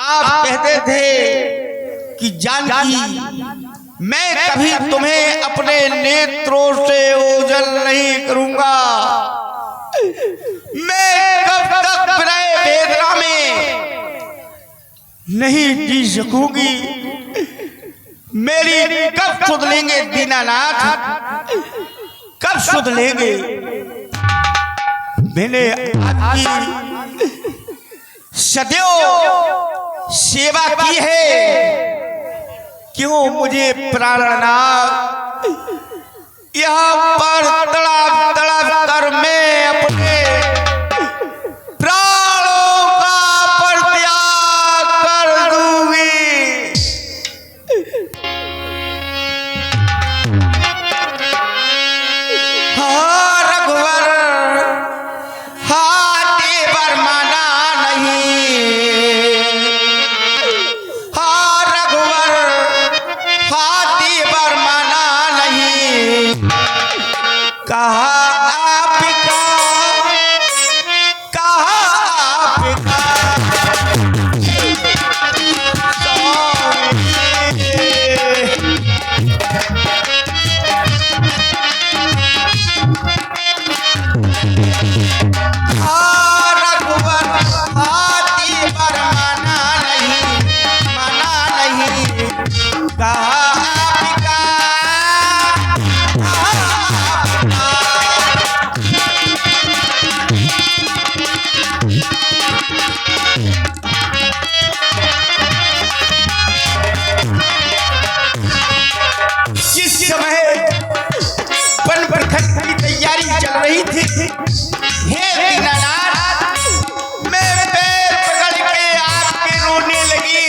आप कहते थे कि जानकी मैं कभी तुम्हें अपने नेत्रों से ओझल नहीं करूंगा, मैं कब तक विरह वेदना में नहीं जी सकूंगी, मेरी कब सुध लेंगे दीनानाथ, कब सुध लेंगे। मैंने आपकी सदैव सेवा की है, क्यों मुझे प्राणनाथ यहाँ पर तड़प तड़प कर मैं अपने प्राणों का परित्याग कर दूंगी। हाँ रघुवर, हाँ देवर माना नहीं, हाँ रघुवर, हाँ देवर माना नहीं, कहा आपका, कहा आपका हाँ रघुवर, हाँ देवर माना नहीं, कहा आपका, जिस समय वन प्रखंड की तैयारी चल रही थी, हे दीनानाथ मैं पैर पकड़ के आपके रोने लगी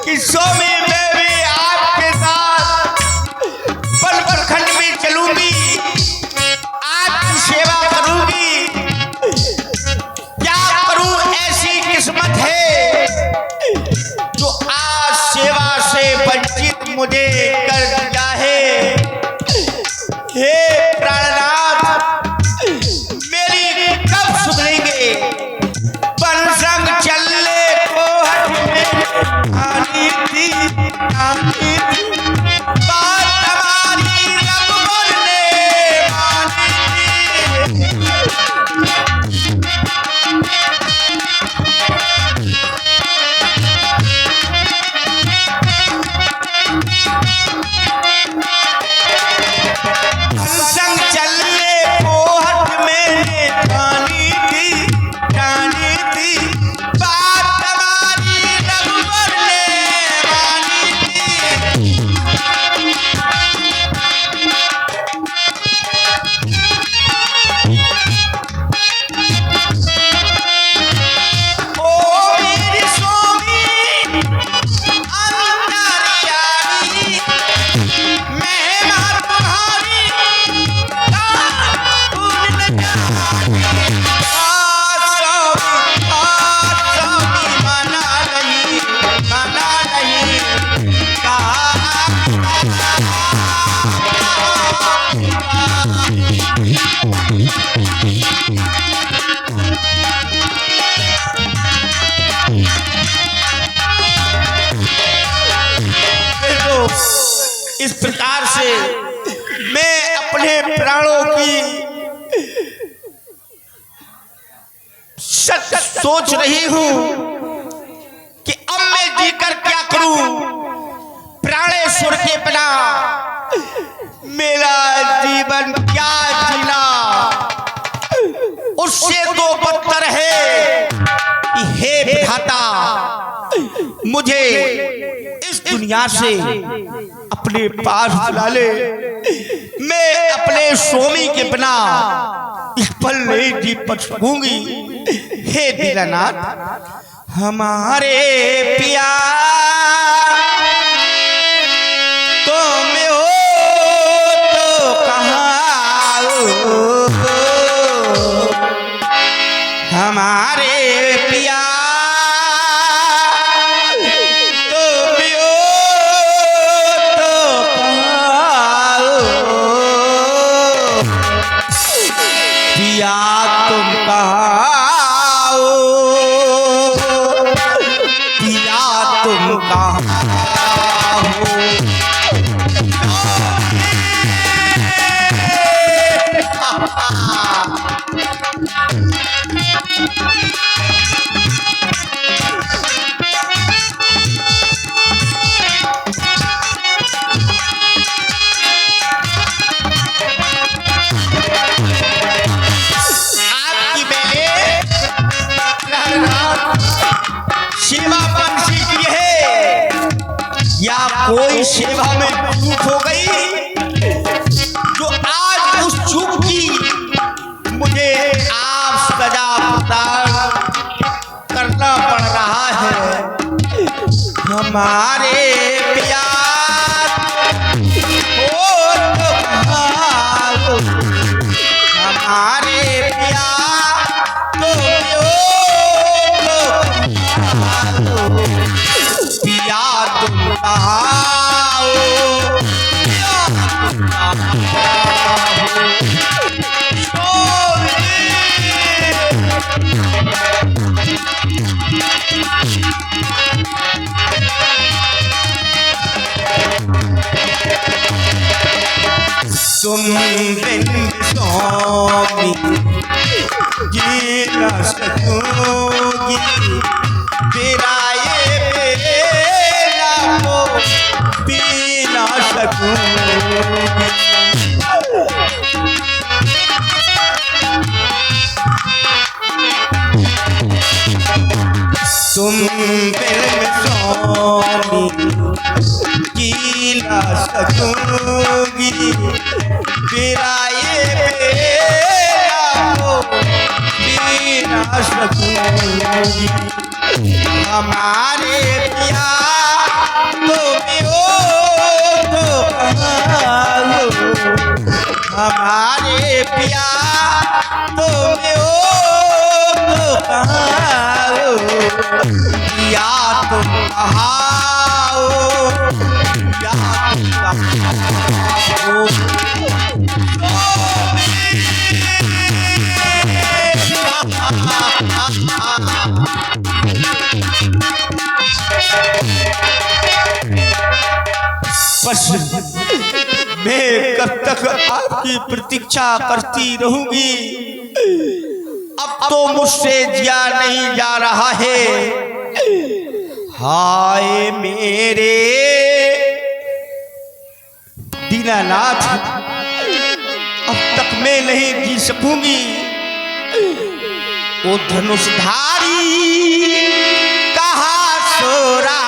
कि स्वामी मैं भी आपके साथ वन प्रखंड में चलूंगी, आपकी सेवा करूंगी, क्या करूं ऐसी किस्मत है जो आज सेवा से वंचित मुझे कर दिया है। हे प्राणनाथ मेरी कब सुधरेंगे, पंसंग चलने को आनी थी, आनी थी, बात हमारी रघुवर ने मानी थी। संग चलने को हट मैंने ठानी थी, बात हमारी रघुवर ने मानी थी। ओ मेरी स्वामी अंतर्यामी, मैं तुम्हारी इस प्रकार से मैं अपने प्राणों की सोच रही हूं कि अब मैं जीकर क्या करूं, प्राणेश्वर के बिना मेरा जीवन क्या जीना, उससे तो बदतर है कि हे विधाता मुझे इस दुनिया से अपने पास बुला ले, मैं अपने स्वामी के बिना इस पल नहीं जी सकूंगी। हे दीनानाथ हमारे पिया तुम हो तो कहाँ हो, हमारे पिया तुम कहाँ हो, कोई सेवा में चूक हो गई जो आज उस चूक की मुझे आप सजा प्रदान करना पड़ रहा है। हमारे प्यार हमारे प्यार पिया तुम कहाँ हो, तुम बिन स्वामी जी न सकूंगी, तेरा ये बेला को पी न सकूंगी। तुम बिन स्वामी जी न सकूंगी, तेरा ये बेला को पी न सकूंगी। हमारे प्यार तुम्हें तो कहाँ हो, हमारे प्यार तुम्हें तो कहाँ हो, या तुम कहाँ हो, या तुम कहाँ बस मैं कब तक आपकी प्रतीक्षा करती रहूंगी। अब तो मुझसे जिया नहीं जा रहा है। हाय मेरे दीनानाथ, अब तक मैं नहीं जी सकूंगी। वो धनुषधारी कहाँ सो रहा,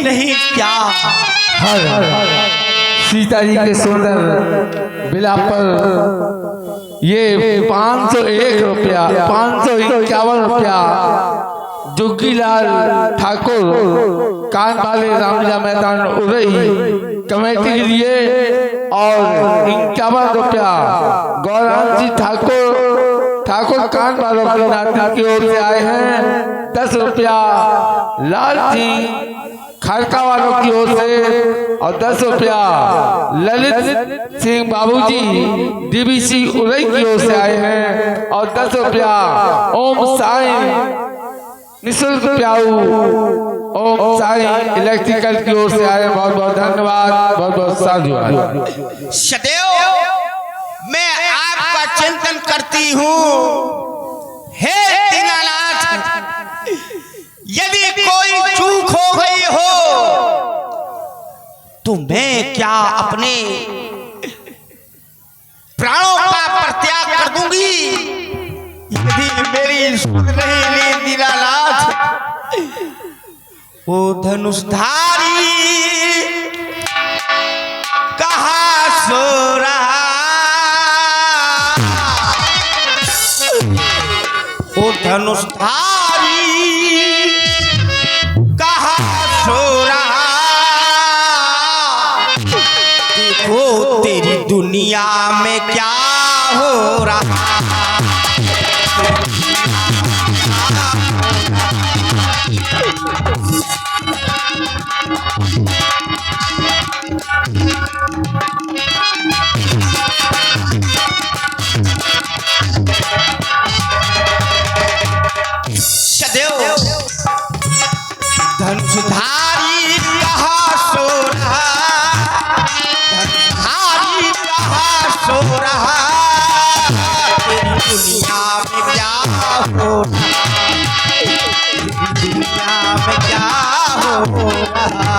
नहीं क्या सीता जी के सुंदर बिलाप पर ये 501 रुपया 551 रुपया जोगीलाल ठाकुर कान वाले रामलीला मैदान उरई कमेटी के लिए और 51 रुपया गौराम जी ठाकुर कान वालों की नाती की ओर से आए हैं। 10 रुपया लाल जी खड़का वालों की ओर से और 10 रुपया ललित सिंह बाबूजी डीबीसी उरई की ओर से आए हैं और 10 रुपया ओम साई निशुल्क प्याऊ ओम साई इलेक्ट्रिकल की ओर से आए। बहुत बहुत धन्यवाद, बहुत बहुत साधुवाद। सदैव मैं आपका चिंतन करती हूँ। हे दीनानाथ, यदि कोई चूक हो गई हो तो मैं क्या अपने प्राणों का परित्याग कर दूंगी। यदि मेरी सुन नहीं ली दीनानाथ, वो धनुषधारी कहाँ सो रहा, वो धनुषधारी तेरी दुनिया में क्या हो रहा। सदैव धनुषधारी कहाँ सो रहा, धनुषधारी कहाँ सो रहा, तेरी दुनिया में क्या हो रहा, तेरी दुनिया में क्या हो रहा।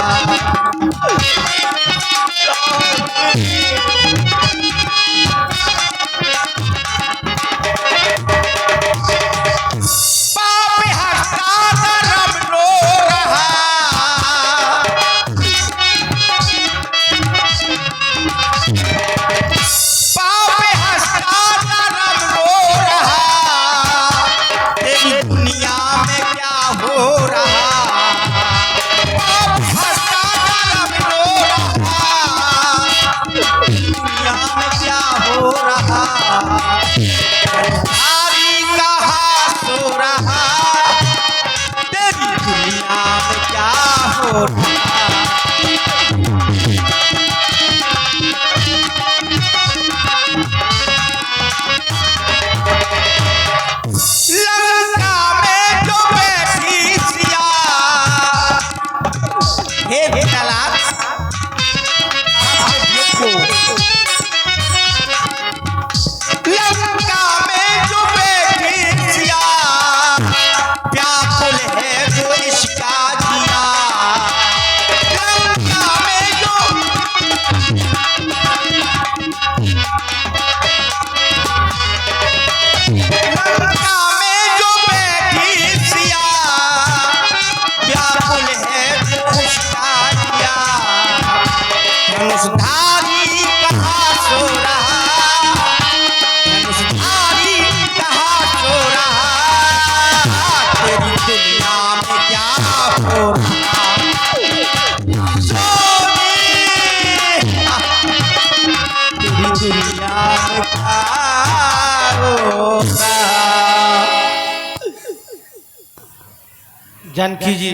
जानकी जी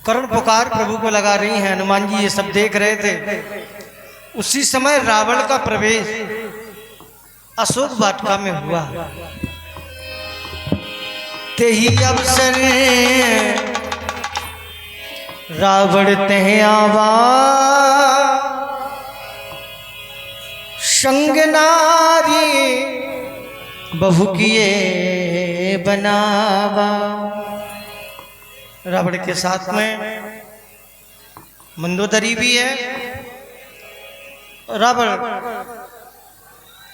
करुण पुकार प्रभु को लगा रही हैं। हनुमान जी ये सब देख रहे थे। उसी समय रावण का प्रवेश अशोक वाटिका में हुआ। ते ही अवसर रावण तह आवा, संग नारी बहु किए बनावा। रावण के साथ में मंदोदरी भी है। रावण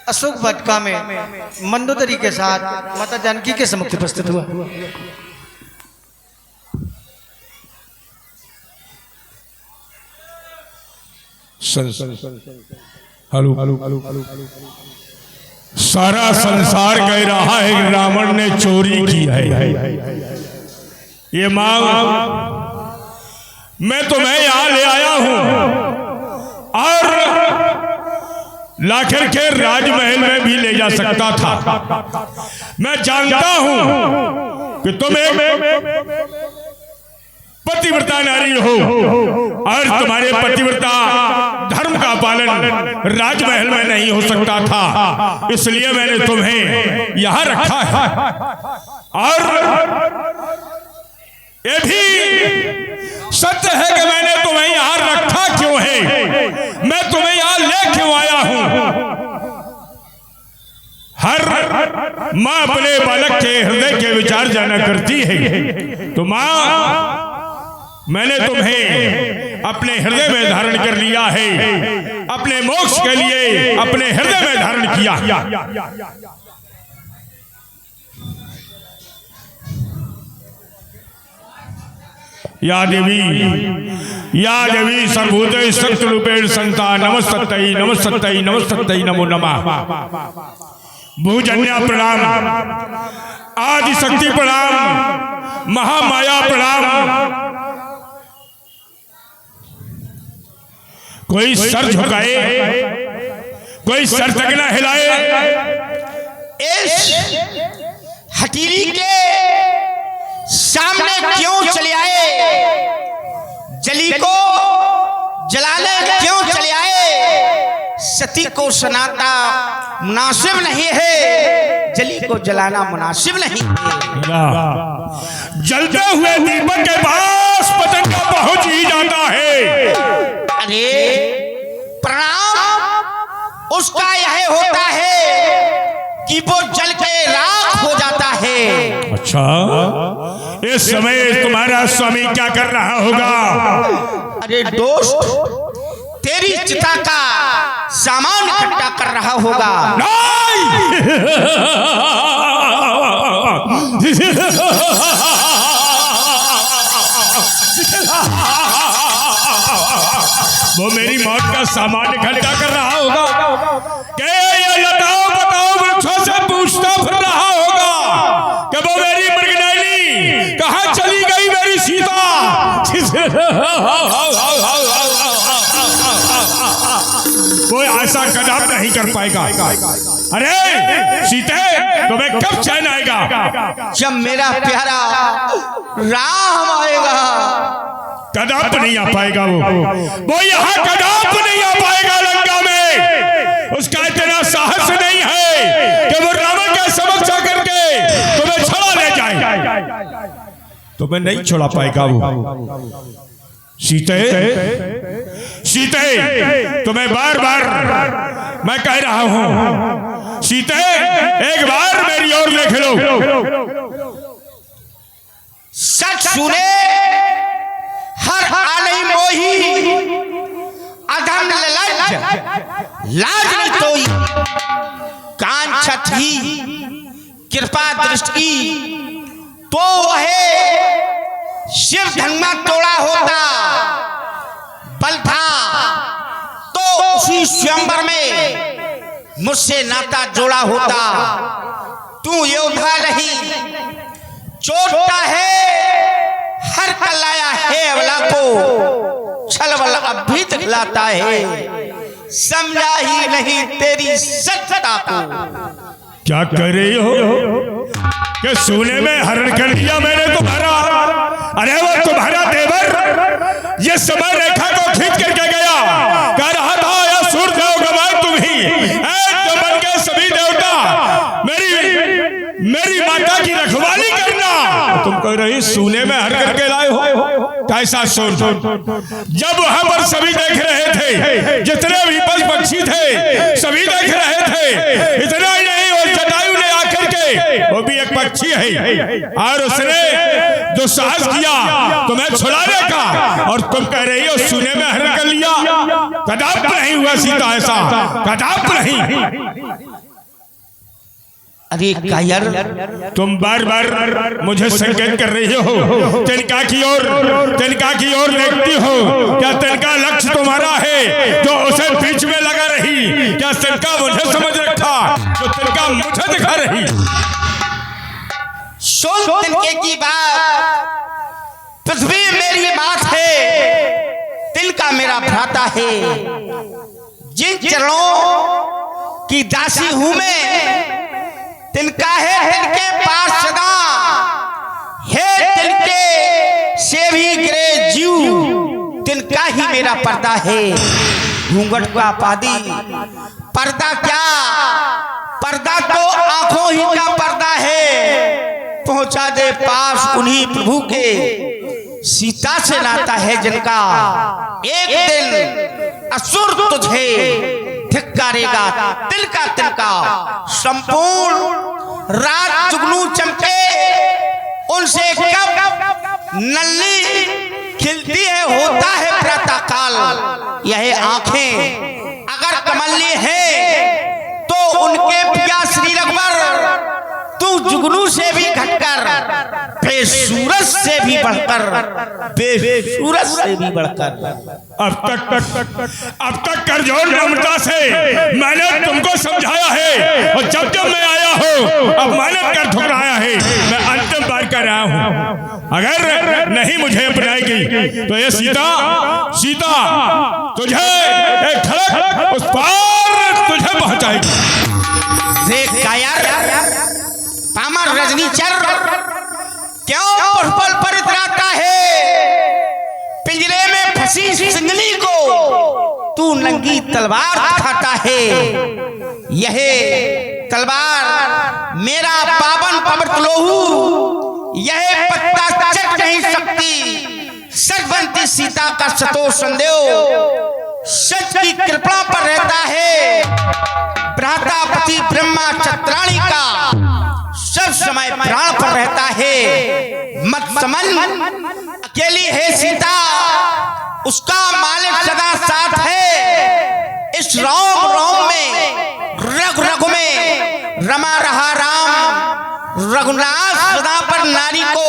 अशोक वाटिका में मंदोदरी के साथ माता जानकी के सम्मुख उपस्थित हुआ। हेलो, सारा संसार कह रहा है कि रावण ने चोरी की है। ये मांग मैं तुम्हें यहां ले आया हूं और लाखिर के राजमहल में भी ले जा सकता था। मैं जानता हूं कि तुम एक पतिव्रता नारी हो और तुम्हारे पतिव्रता धर्म का पालन राजमहल में नहीं हो सकता था, इसलिए मैंने तुम्हें यहां रखा है। और ये भी सत्य है कि मैंने तुम्हें यहां रखा क्यों है, मैं तुम्हें यहां ले क्यों आया हूं। हर मां अपने बालक के हृदय के विचार जाना करती है, तो मां मैंने तुम्हें अपने हृदय में धारण कर लिया है, अपने मोक्ष के लिए अपने हृदय में धारण किया। या देवी सर्वभूते शक्तिरूपेण संता नमस्तै नमस्तै नमस्तै नमो नमः। भूजन्या प्रणाम, आदि शक्ति प्रणाम, महामाया प्रणाम। कोई सर झुकाए, कोई सर तक न हिलाए। इस हटीरी के सामने क्यों चले आए, जली को जलाने क्यों चले आए। सती को सनाता मुनासिब नहीं है, जली को जलाना मुनासिब नहीं है। जलते हुए दीपक के पास पतन का पहुंच ही जाता है। अरे प्रणाम उसका यह होता है कि वो जल के राख हो जाता है। अच्छा, इस समय तुम्हारा स्वामी क्या कर रहा होगा। अरे दोस्त, तेरी चिता का सामान इकट्ठा कर रहा होगा। वो मेरी मौत का सामान इकट्ठा कर रहा होगा कि ये लताओं बताओ वृक्षों से पूछता फिर रहा होगा कि वो मेरी मृगनयनी कहाँ चली गई, मेरी सीता। कोई ऐसा कदम नहीं कर पाएगा। अरे सीते, तुम्हें कब चैन आएगा? जब मेरा प्यारा राम आएगा। कदाप नहीं आ पाएगा वो यहाँ कदाप नहीं आ पाएगा लंका में। उसका इतना साहस नहीं है कि वो रावण के समक्ष आकर के तुम्हें छुड़ा ले जाए। तुम्हें नहीं छुड़ा पाएगा वो। सीते, सीते, तुम्हें बार बार मैं कह रहा हूं, सीते एक बार मेरी ओर देख लो। सच सुने हर आलई मोही, अधम ललज लाज न तोई, कान छठी कृपा दृष्टि तो है शिव धंगमा तोड़ा होता। बल था तो उसी स्वयंवर में मुझसे नाता जोड़ा होता। तू योद्धा नहीं चोटता है, हर कलाया है अवला को छलवल अब भी दिखलाता है। समझा ही नहीं तेरी सच्चता को। क्या कर रही हो कि सोने में हरण कर दिया मैंने तुम्हारा? अरे वो तुम्हारा देवर ये समय रेखा को खींच करके गया, कह रहा था या सूर्य देव गवाए तुम ही, बन के सभी देवता मेरी माता की रखवाली करना। तुम कह रही सोने में हर करके लाए हो। कैसा सुन, जब वहां पर सभी देख रहे थे, जितने भी पशु पक्षी थे सभी देख रहे थे। इतना ही नहीं, वो जटायु ने आकर के, वो भी एक पक्षी है, और उसने जो साहस किया तुम्हें छुड़ाने का, और तुम कह रही हो सोने में हरण कर लिया। कदाप नहीं हुआ सीता, ऐसा कदाप नहीं। अरे कायर, तुम बार बार मुझे संकेत कर रही हो, तिनका की ओर देखती हो। क्या तिनका लक्ष्य तुम्हारा है जो उसे बीच में लगा रही? क्या तिनका मुझे समझ रखा जो तिनका मुझे दिखा रही? सुन तिनके की बात, पृथ्वी मेरी बात है, तिनका मेरा भ्राता है। जिन चरणों की दासी हूं मैं, तिनका है तिनके पास सदा है, तिनके से भी गिरे जीव, तिनका ही मेरा पर्दा है। घूंघट का पादी पर्दा क्या, पर्दा तो आंखों ही का पर्दा है। पहुंचा दे पास उन्हीं प्रभु के, सीता से नाता है जिनका। एक दिन असुर तुझे धिक्कारेगा, तिनका तिनका संपूर्ण रात जुगनू चमके, उनसे कब नल्ली खिलती है, होता है प्रातः काल। यह आंखें अगर कमली है तो उनके पिया श्री रघुवर, तू जुगनू से भी घटकर, बेसूरज से भी बढ़कर, बेसूरज से भी बढ़कर। अब तक करजोर नम्रता से मैंने तुमको समझाया है, और जब जब मैं आया हूँ अब मैंने कर ठुकराया है। मैं अंतिम बार कर रहा हूँ, अगर नहीं मुझे अपनाएगी तो ये सीता तुझे एक खड़क उस पार तुझे पहुंचाएगी। पामर रजनीचर क्यों पल पर इतराता है? पिंजरे में फंसी सिंगली को तू नंगी तलवार दिखाता है। यह तलवार मेरा पावन पवित्र लोहू, यह पत्ता चट नहीं सकती। सचवंती सीता का सतो संदेह सच की कृपा पर रहता है। भ्रातापति ब्रह्मा चत्राणी का सब समय प्राण पर रहता है। मत समझ अकेली है सीता, उसका मालिक सदा साथ है। इस रोम रोम में रग रग में रमा रहा राम। रघुनाथ सदा पर नारी को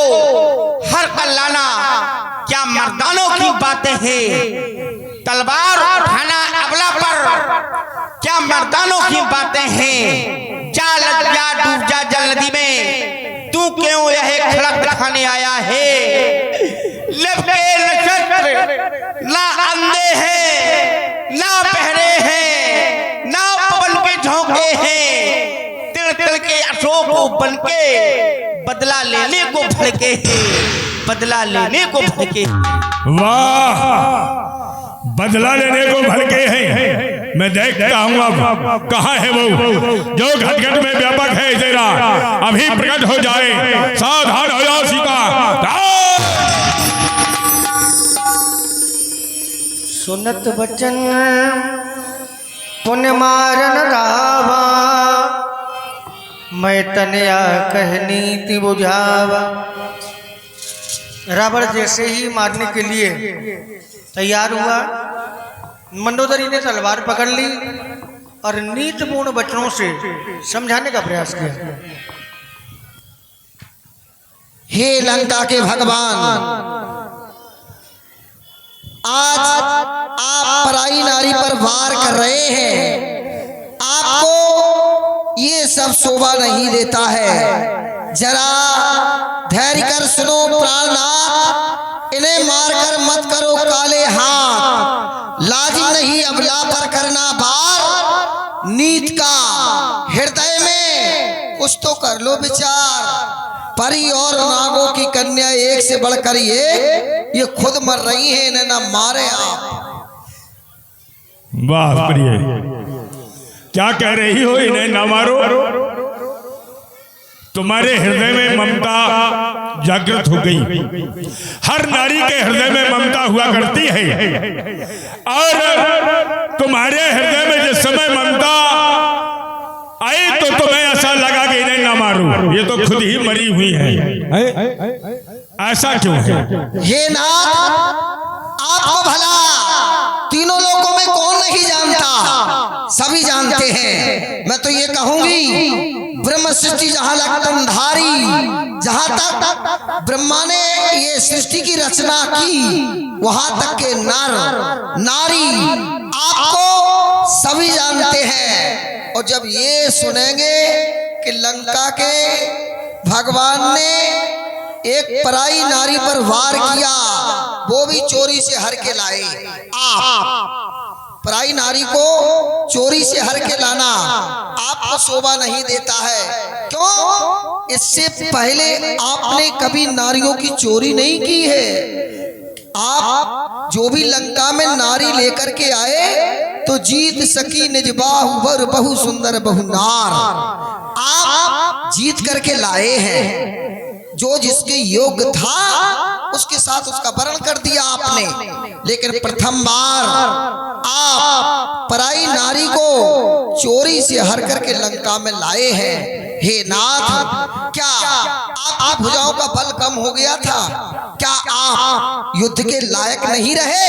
हर कर लाना क्या मर्दानों की बातें हैं। तलवार उठाना अबला पर क्या मर्दानों की बातें हैं। जा लग जा डूब जा जल नदी में, तू क्यों यह खड़क दिखाने आया है। लपके नक्षत्र ना अंधे हैं ना बहरे हैं ना पवन के झोंके हैं। तिल तिल के अशोक को बनके बदला लेने को भड़के हैं। बदला लेने को भड़के। वाह, बदला लेने को भड़के हैं। मैं देखता हूँ अब कहाँ है वो जो घट घट में व्यापक है तेरा। अभी प्रकट हो जाए, सावधान हो जाओ सीता। सुनत बचन पुण्य मारन रावा, मैं तनया कहनीति बुझावा। रावण जैसे ही मारने के लिए तैयार हुआ, मंडोदरी ने तलवार पकड़ ली और नीतिपूर्ण वचनों से समझाने का प्रयास किया। हे लंका के भगवान, आज आप पराई नारी पर वार कर रहे हैं। आपको ये सब शोभा नहीं देता है। जरा धैर्य कर सुनो प्राणनाथ, इन्हें मारकर मत करो काले हाथ। लाजिम नहीं अबला पर करना बार, नीत का हृदय में कुछ तो कर लो विचार। परी और नागों की कन्या एक से बढ़कर ये खुद मर रही हैं, इन्हें ना मारे आप। वाह प्रिय, क्या कह रही हो, इन्हें ना मारो। तुम्हारे हृदय में ममता जागृत हो गई। हर नारी के हृदय में ममता हुआ करती है, और तुम्हारे हृदय में जिस समय ममता आई तो तुम्हें ऐसा लगा कि इन्हें ना मारूं, ये तो खुद ही मरी हुई है। ऐसा क्यों है? हे नाथ, आपको भला तीनों लोगों में कौन नहीं जानता, सभी जानते हैं। मैं तो ये कहूंगी, ब्रह्म सृष्टि जहां लगतम धारी, जहां तक ब्रह्मा ने ये सृष्टि की रचना की, वहां तक के नर नारी आपको सभी जानते हैं। और जब ये सुनेंगे कि लंका के भगवान ने एक पराई नारी पर वार किया, वो भी चोरी से हर के लाए। आप पराई नारी को चोरी से हर के लाना आपको शोभा नहीं देता है। क्यों? इससे पहले आपने कभी नारियों की चोरी नहीं की है। आप जो भी लंका में नारी लेकर के आए तो जीत सकी निज बाहु वर बहु सुंदर बहु नार, आप जीत करके लाए हैं। जो जिसके योग्य था उसके साथ उसका वर्ण कर दिया आपने। लेकिन प्रथम बार आप पराई नारी को चोरी से हर करके लंका में लाए हैं। हे नाथ, क्या आपकी भुजाओं का बल कम हो गया था? क्या आप युद्ध के लायक नहीं रहे?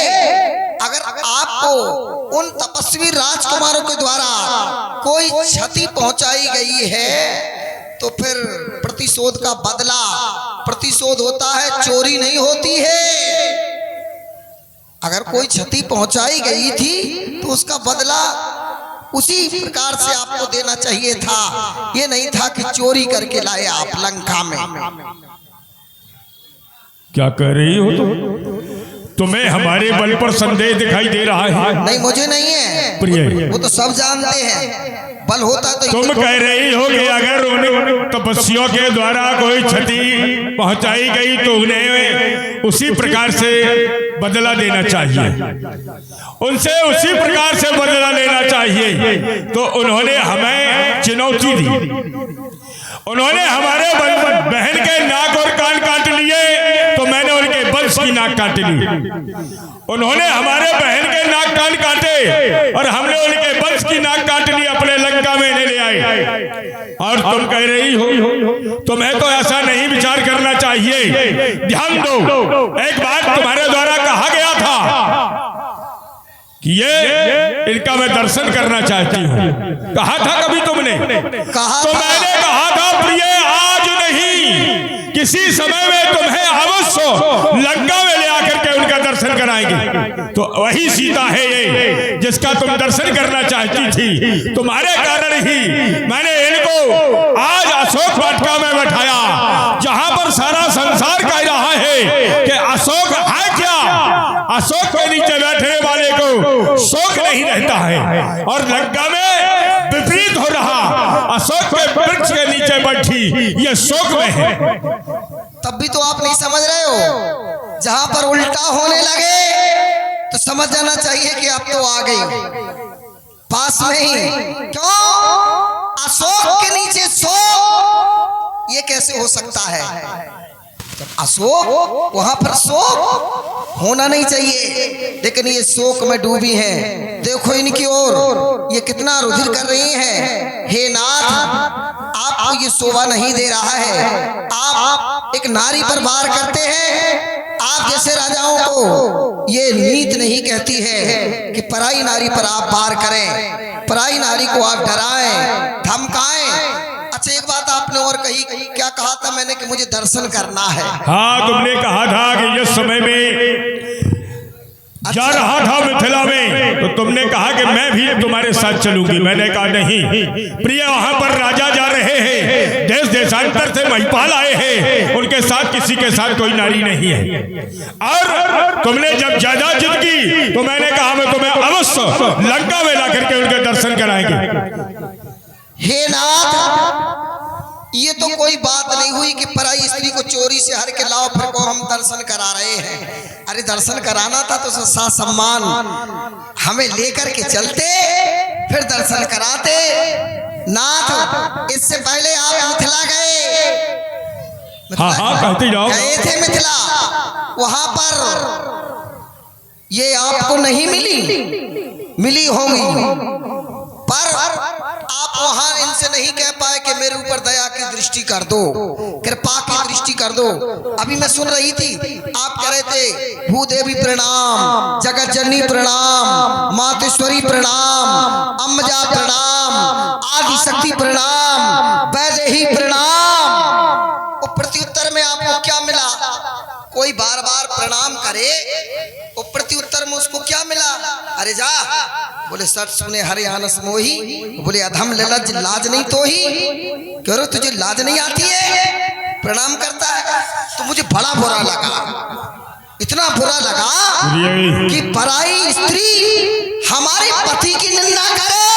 अगर आपको उन तपस्वी राजकुमारों के द्वारा कोई क्षति पहुंचाई गई है तो फिर प्रतिशोध का बदला प्रतिशोध होता है, चोरी नहीं होती है। अगर कोई क्षति पहुंचाई गई थी तो उसका बदला उसी प्रकार से आपको देना चाहिए था। ये नहीं था कि चोरी करके लाए आप लंका में। क्या कह रही हो तुम्हें हमारे बल पर संदेह दिखाई दे रहा है? नहीं, मुझे नहीं है प्रिय, वो तो सब जानते हैं। बल होता तो तुम कह रही हो कि अगर उन तपस्वियों के द्वारा कोई क्षति पहुंचाई गई तो उन्हें उसी प्रकार से बदला देना चाहिए, उनसे उसी प्रकार से बदला लेना चाहिए। तो उन्होंने हमें चुनौती दी, उन्होंने हमारे बहन के नाक और कान काट लिए, तो मैंने उनके बल वंश की नाक काट ली। उन्होंने हमारे बहन के नाक कान काटे और हमने उनके वंश की नाक काट ली, अपने लंका में ले आए। और तुम कह रही हो तुम्हें तो ऐसा नहीं विचार करना चाहिए। ध्यान दो, एक बात तुम्हारे द्वारा कहा गया था कि ये इनका मैं दर्शन करना चाहती हूँ। कहा था कभी तुमने? कहा तो था। मैंने कहा था प्रिय, आज नहीं किसी समय में तुम्हें अवश्य लंका में ले आकर के उनका दर्शन कराएंगे। तो वही सीता है ये जिसका तुम दर्शन करना चाहती थी। तुम्हारे कारण ही मैंने इनको आज अशोक वाटिका में बैठाया, जहां पर सारा संसार कह रहा है कि अशोक है क्या। अशोक के नीचे बैठने वाले को शोक नहीं रहता है, और लंका में विपरीत हो रहा। अशोक के वृक्ष के नीचे बैठी ये शोक में है। तब भी तो आप नहीं समझ रहे हो। जहां पर उल्टा होने लगे तो समझ जाना चाहिए कि आप तो आ गई पास में ही। क्यों? अशोक के नीचे शोक, ये कैसे हो सकता है? अशोक वहां पर शोक होना नहीं चाहिए, लेकिन ये शोक में डूबी हैं। देखो इनकी ओर, ये कितना रुधिर कर रही हैं। हे नाथ, आपको ये शोभा नहीं दे रहा है। आप एक नारी पर वार करते हैं। आप जैसे राजाओं को ये नीत नहीं कहती है कि पराई नारी पर आप वार करें, पराई नारी को आप डराएं, धमकाएं। अच्छा, एक बात आपने और कही, क्या कहा था मैंने कि मुझे दर्शन करना है। हाँ, तुमने कहा था कि इस समय में जा रहा था मिथिला में, तो तुमने कहा कि मैं भी तुम्हारे साथ चलूंगी। मैंने कहा नहीं प्रिय, वहां पर राजा जा रहे हैं, देश देशांतर से महिपाल आए हैं, उनके साथ किसी के साथ कोई नारी नहीं है। और तुमने जब ज्यादा जिद की तो मैंने कहा मैं तुम्हें अवश्य लंका में ला करके उनके दर्शन कराएंगे। हे नाथ, ये तो कोई बात नहीं हुई कि पराई स्त्री को चोरी से हर के लाओ फिर को हम दर्शन करा रहे हैं। अरे दर्शन कराना था तो सा सम्मान हमें लेकर के चलते, फिर दर्शन कराते। नाथ, इससे पहले आप मिथिला गए। हाँ, कहते जाओ। गए थे मिथिला, वहां पर ये आपको नहीं मिली होंगी, पर आप वहां इनसे नहीं कह पाए कि मेरे ऊपर दया की दृष्टि कर दो, कृपा की दृष्टि कर दो। अभी मैं सुन रही थी, आप कह रहे थे भूदेवी प्रणाम, जगत जननी प्रणाम, मातेश्वरी प्रणाम, अम्मजा प्रणाम, आदि शक्ति प्रणाम, वैदेही प्रणाम। और प्रत्युत्तर में आपको क्या मिला? कोई बार बार प्रणाम करे और प्रत्युत्तर में उसको क्या मिला? अरे जा, बोले सट सुने हरे आनस मोही, बोले अधम ललज लाज नहीं तो ही। कह रहे तुझे लाज नहीं आती है, प्रणाम करता है। तो मुझे बड़ा बुरा लगा, इतना बुरा लगा कि पराई स्त्री हमारे पति की निंदा करे,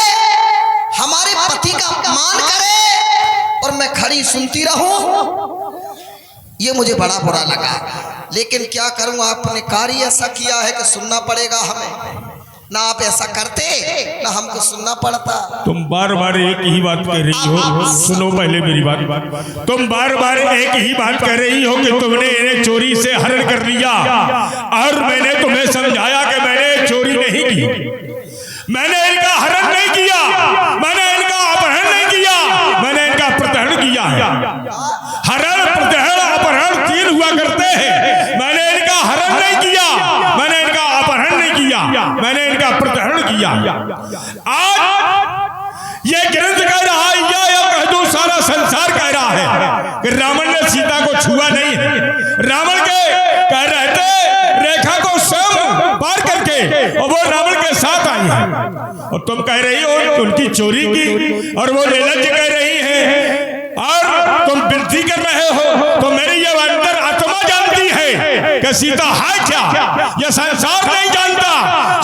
हमारे पति का अपमान करे और मैं खड़ी सुनती रहूं। ये मुझे बड़ा बुरा लगा, लेकिन क्या करूं, आपने कार्य ऐसा किया है कि सुनना पड़ेगा हमें। ना आप ऐसा करते ना हमको सुनना पड़ता। तुम बार बार एक ही बात कह रही हो। सुनो पहले मेरी बात। तुम बार बार एक ही बात कह रही हो कि तुमने इन्हें चोरी से हरण कर लिया, और मैंने तुम्हें समझाया कि मैंने चोरी नहीं की, मैंने इनका हरण नहीं किया, मैंने इनका अपहरण नहीं किया, मैंने इनका प्रतहरण किया है। हरण, प्रतहरण, अपहरण तीन हुआ करते हैं। मैंने इनका हरण नहीं किया, मैंने इनका अपहरण नहीं किया, मैंने इनका प्रतहरण किया। आज ये ग्रंथ कह रहा है, या कह दो सारा संसार कह रहा है कि रावण ने सीता को छुआ नहीं है। रावण के कह रहे थे रेखा को स्वयं पार करके और वो रावण के साथ आई है, और तुम कह रही हो उनकी चोरी की, और वो निर्लज्ज कह रही है, और तुम विनती कर रहे हो। तो मेरी ये अंतर आत्मा जानती है कि सीता है क्या, यह संसार नहीं जानता।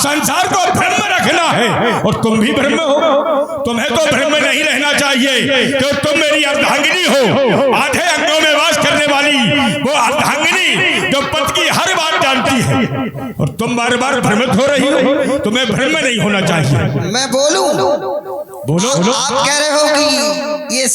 संसार को भ्रम में रखना है, और तुम भी भ्रम में हो। तुम्हें तो भ्रम में नहीं रहना चाहिए, तो तुम मेरी अर्धांगिनी हो, आधे अंगों में वास करने वाली वो अर्धांगिनी जो पति की हर बात जानती है, और तुम बार बार भ्रमित हो रही हो। तुम्हें भ्रम में नहीं होना चाहिए। मैं बोलूं? बोलो। आप कह रहे हो कि ये